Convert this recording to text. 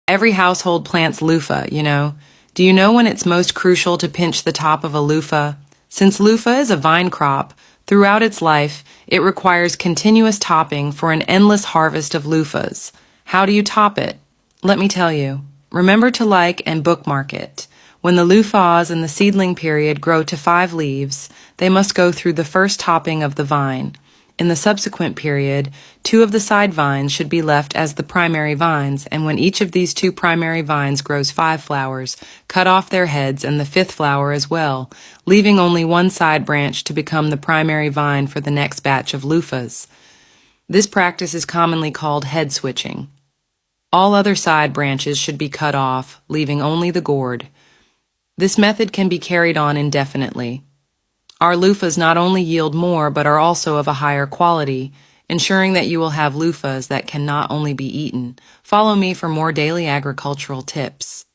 Every household plants loofah, you know. Do you know when it's most crucial to pinch the top of a loofah? Since loofah is a vine crop, throughout its life, it requires continuous topping for an endless harvest of loofahs. How do you top it? Let me tell you. Remember to like and bookmark it. When the loofahs in the seedling period grow to 5 leaves, they must go through the first topping of the vine. In the subsequent period, 2 of the side vines should be left as the primary vines, and when each of these 2 primary vines grows 5 flowers, cut off their heads and the 5th flower as well, leaving only 1 side branch to become the primary vine for the next batch of loofahs. This practice is commonly called head switching. All other side branches should be cut off, leaving only the gourd. This method can be carried on indefinitely. Our loofahs not only yield more but are also of a higher quality, ensuring that you will have loofahs that can not only be eaten. Follow me for more daily agricultural tips.